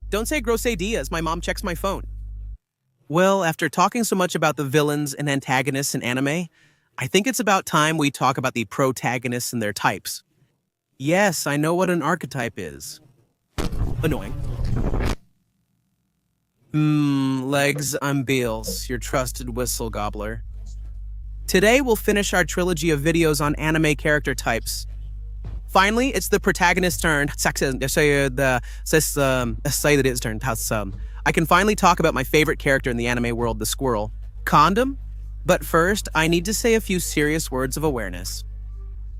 Don't say gross ideas, my mom checks my phone. Well, after talking so much about the villains and antagonists in anime, I think it's about time we talk about the protagonists and their types. Yes, I know what an archetype is. Annoying. Legs, I'm Beals, your trusted whistle gobbler. Today we'll finish our trilogy of videos on anime character types. Finally, it's the protagonist's turn. I can finally talk about my favorite character in the anime world, the squirrel. Condom? But first, I need to say a few serious words of awareness.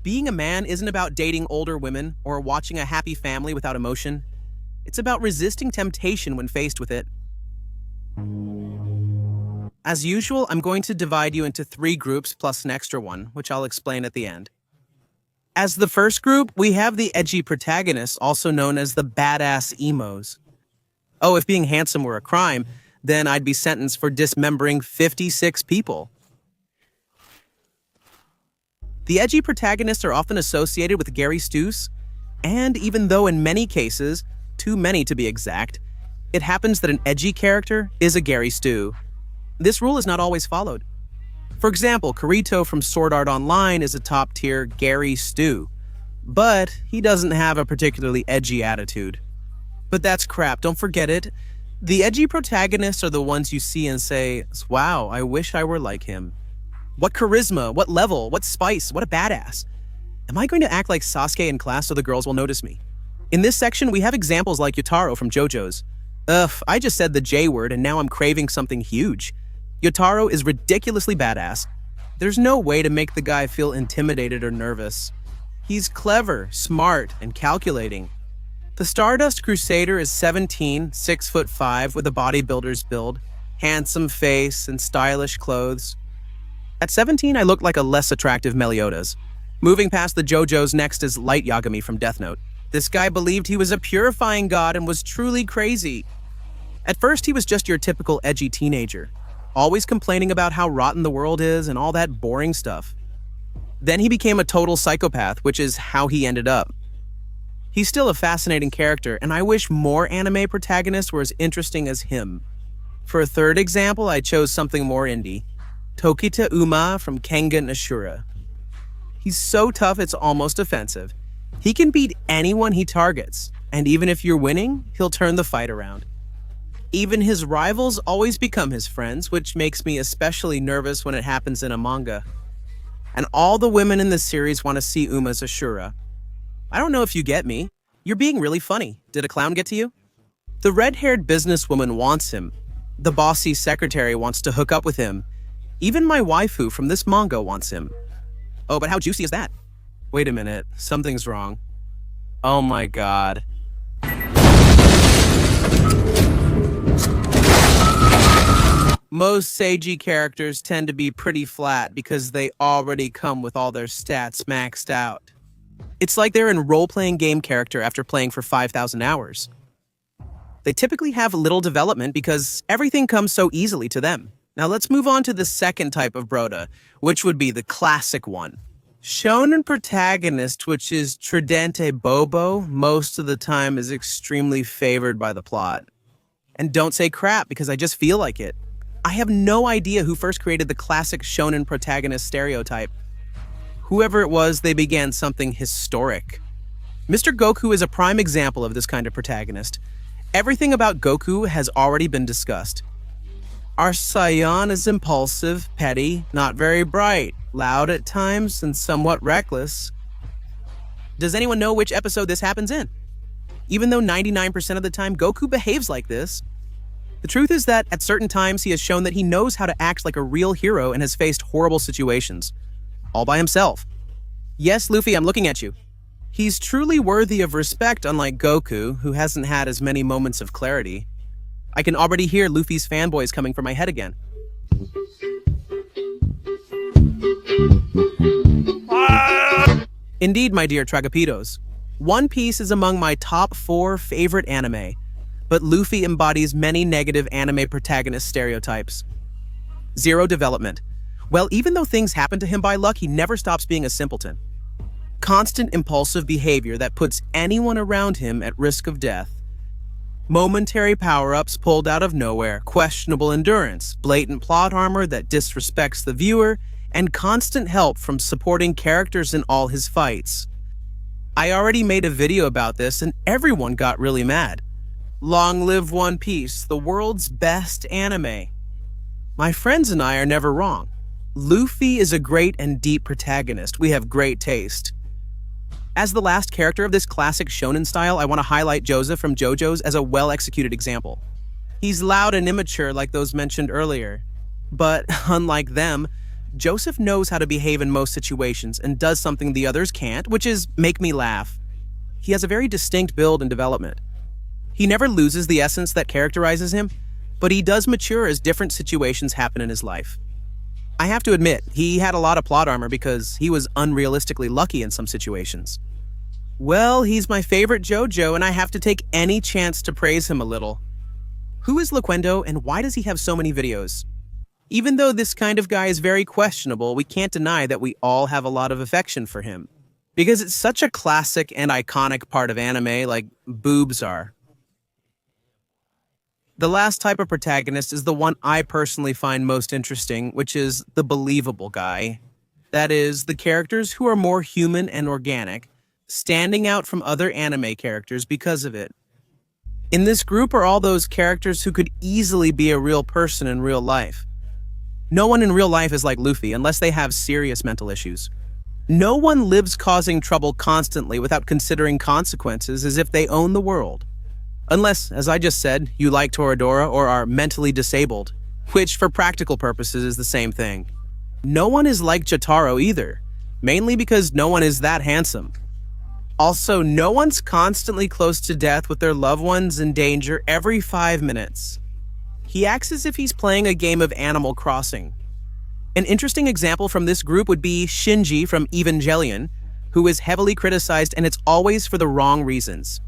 Being a man isn't about dating older women or watching a happy family without emotion. It's about resisting temptation when faced with it. As usual, I'm going to divide you into 3 groups plus an extra one, which I'll explain at the end. As the first group, we have the edgy protagonists, also known as the badass emos. Oh, if being handsome were a crime, then I'd be sentenced for dismembering 56 people. The edgy protagonists are often associated with Gary Stuess, and even though in many cases, too many to be exact, it happens that an edgy character is a Gary Stu. This rule is not always followed. For example, Kirito from Sword Art Online is a top-tier Gary Stu, but he doesn't have a particularly edgy attitude. But that's crap, don't forget it. The edgy protagonists are the ones you see and say, wow, I wish I were like him. What charisma, what level, what spice, what a badass. Am I going to act like Sasuke in class so the girls will notice me? In this section, we have examples like Yotaro from JoJo's. I just said the J word and now I'm craving something huge. Yotaro is ridiculously badass. There's no way to make the guy feel intimidated or nervous. He's clever, smart, and calculating. The Stardust Crusader is 17, 6'5", with a bodybuilder's build, handsome face, and stylish clothes. At 17, I looked like a less attractive Meliodas. Moving past the JoJo's, next is Light Yagami from Death Note. This guy believed he was a purifying god and was truly crazy. At first, he was just your typical edgy teenager, always complaining about how rotten the world is and all that boring stuff. Then he became a total psychopath, which is how he ended up. He's still a fascinating character, and I wish more anime protagonists were as interesting as him. For a third example, I chose something more indie. Tokita Uma from Kengan Ashura. He's so tough it's almost offensive. He can beat anyone he targets, and even if you're winning, he'll turn the fight around. Even his rivals always become his friends, which makes me especially nervous when it happens in a manga. And all the women in this series want to see Uma's Ashura. I don't know if you get me. You're being really funny. Did a clown get to you? The red-haired businesswoman wants him. The bossy secretary wants to hook up with him. Even my waifu from this manga wants him. Oh, but how juicy is that? Wait a minute, something's wrong. Oh my god. Most Seiji characters tend to be pretty flat because they already come with all their stats maxed out. It's like they're in role-playing game character after playing for 5,000 hours. They typically have little development because everything comes so easily to them. Now let's move on to the second type of Brota, which would be the classic one. Shonen Protagonist, which is Tridente Bobo, most of the time is extremely favored by the plot. And don't say crap because I just feel like it. I have no idea who first created the classic shonen protagonist stereotype. Whoever it was, they began something historic. Mr. Goku is a prime example of this kind of protagonist. Everything about Goku has already been discussed. Our scion is impulsive, petty, not very bright, loud at times, and somewhat reckless. Does anyone know which episode this happens in? Even though 99% of the time Goku behaves like this, the truth is that at certain times he has shown that he knows how to act like a real hero and has faced horrible situations. All by himself. Yes, Luffy, I'm looking at you. He's truly worthy of respect, unlike Goku, who hasn't had as many moments of clarity. I can already hear Luffy's fanboys coming from my head again. Indeed, my dear Tragapitos. One Piece is among my top 4 favorite anime, but Luffy embodies many negative anime protagonist stereotypes. Zero development. Well, even though things happen to him by luck, he never stops being a simpleton. Constant impulsive behavior that puts anyone around him at risk of death. Momentary power-ups pulled out of nowhere, questionable endurance, blatant plot armor that disrespects the viewer, and constant help from supporting characters in all his fights. I already made a video about this and everyone got really mad. Long live One Piece, the world's best anime. My friends and I are never wrong. Luffy is a great and deep protagonist. We have great taste. As the last character of this classic shonen style, I want to highlight Joseph from JoJo's as a well-executed example. He's loud and immature like those mentioned earlier. But, unlike them, Joseph knows how to behave in most situations and does something the others can't, which is make me laugh. He has a very distinct build and development. He never loses the essence that characterizes him, but he does mature as different situations happen in his life. I have to admit, he had a lot of plot armor because he was unrealistically lucky in some situations. Well, he's my favorite JoJo, and I have to take any chance to praise him a little. Who is Loquendo, and why does he have so many videos? Even though this kind of guy is very questionable, we can't deny that we all have a lot of affection for him. Because it's such a classic and iconic part of anime, like boobs are. The last type of protagonist is the one I personally find most interesting, which is the believable guy. That is, the characters who are more human and organic, standing out from other anime characters because of it. In this group are all those characters who could easily be a real person in real life. No one in real life is like Luffy unless they have serious mental issues. No one lives causing trouble constantly without considering consequences as if they own the world. Unless, as I just said, you like Toradora or are mentally disabled, which for practical purposes is the same thing. No one is like Jotaro either, mainly because no one is that handsome. Also, no one's constantly close to death with their loved ones in danger every 5 minutes. He acts as if he's playing a game of Animal Crossing. An interesting example from this group would be Shinji from Evangelion, who is heavily criticized, and it's always for the wrong reasons.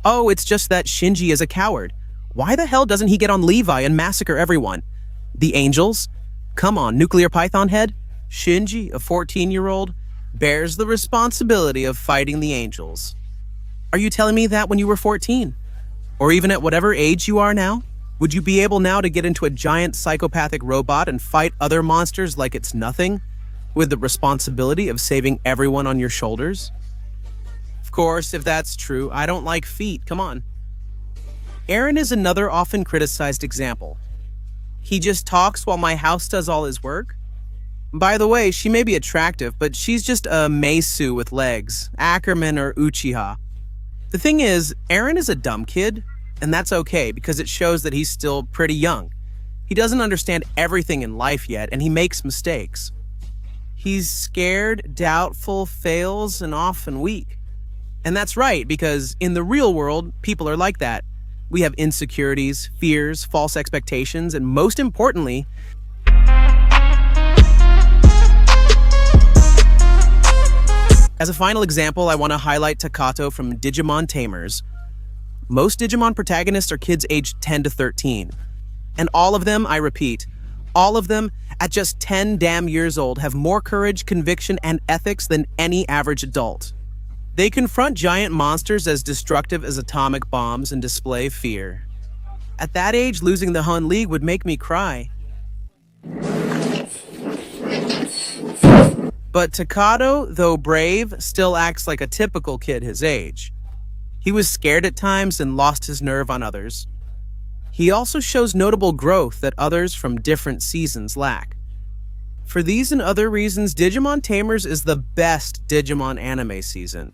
Oh, it's just that Shinji is a coward. Why the hell doesn't he get on Levi and massacre everyone? The Angels? Come on, Nuclear Python Head? Shinji, a 14-year-old, bears the responsibility of fighting the Angels. Are you telling me that when you were 14? Or even at whatever age you are now? Would you be able now to get into a giant psychopathic robot and fight other monsters like it's nothing, with the responsibility of saving everyone on your shoulders? Of course, if that's true, I don't like feet, come on. Eren is another often criticized example. He just talks while my house does all his work? By the way, she may be attractive, but she's just a Meisu with legs, Ackerman or Uchiha. The thing is, Eren is a dumb kid, and that's okay because it shows that he's still pretty young. He doesn't understand everything in life yet, and he makes mistakes. He's scared, doubtful, fails, and often weak. And that's right, because in the real world, people are like that. We have insecurities, fears, false expectations, and most importantly, as a final example, I want to highlight Takato from Digimon Tamers. Most Digimon protagonists are kids aged 10 to 13. And all of them, I repeat, all of them, at just 10 damn years old, have more courage, conviction, and ethics than any average adult. They confront giant monsters as destructive as atomic bombs and display fear. At that age, losing the Hun League would make me cry. But Takato, though brave, still acts like a typical kid his age. He was scared at times and lost his nerve on others. He also shows notable growth that others from different seasons lack. For these and other reasons, Digimon Tamers is the best Digimon anime season.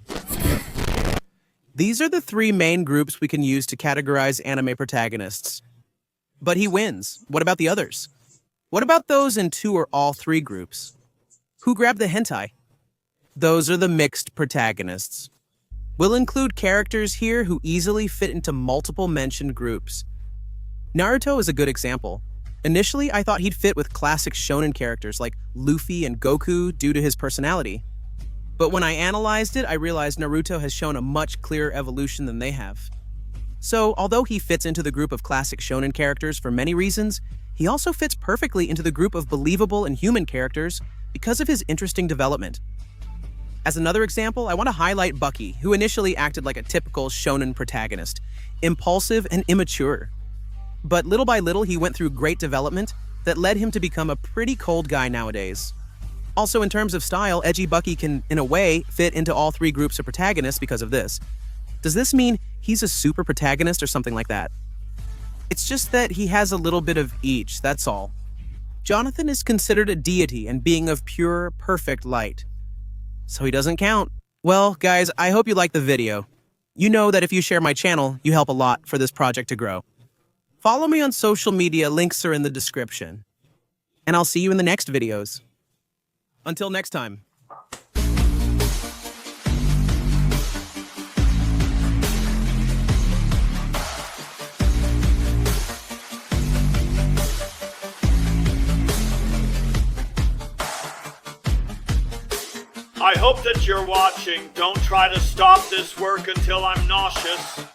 These are the three main groups we can use to categorize anime protagonists. But he wins. What about the others? What about those in 2 or all 3 groups? Who grabbed the hentai? Those are the mixed protagonists. We'll include characters here who easily fit into multiple mentioned groups. Naruto is a good example. Initially, I thought he'd fit with classic shonen characters like Luffy and Goku due to his personality. But when I analyzed it, I realized Naruto has shown a much clearer evolution than they have. So, although he fits into the group of classic shonen characters for many reasons, he also fits perfectly into the group of believable and human characters because of his interesting development. As another example, I want to highlight Bucky, who initially acted like a typical shonen protagonist, impulsive and immature. But little by little, he went through great development that led him to become a pretty cold guy nowadays. Also, in terms of style, Edgy Bucky can, in a way, fit into all three groups of protagonists because of this. Does this mean he's a super protagonist or something like that? It's just that he has a little bit of each, that's all. Jonathan is considered a deity and being of pure, perfect light. So he doesn't count. Well, guys, I hope you liked the video. You know that if you share my channel, you help a lot for this project to grow. Follow me on social media, links are in the description. And I'll see you in the next videos. Until next time. I hope that you're watching. Don't try to stop this work until I'm nauseous.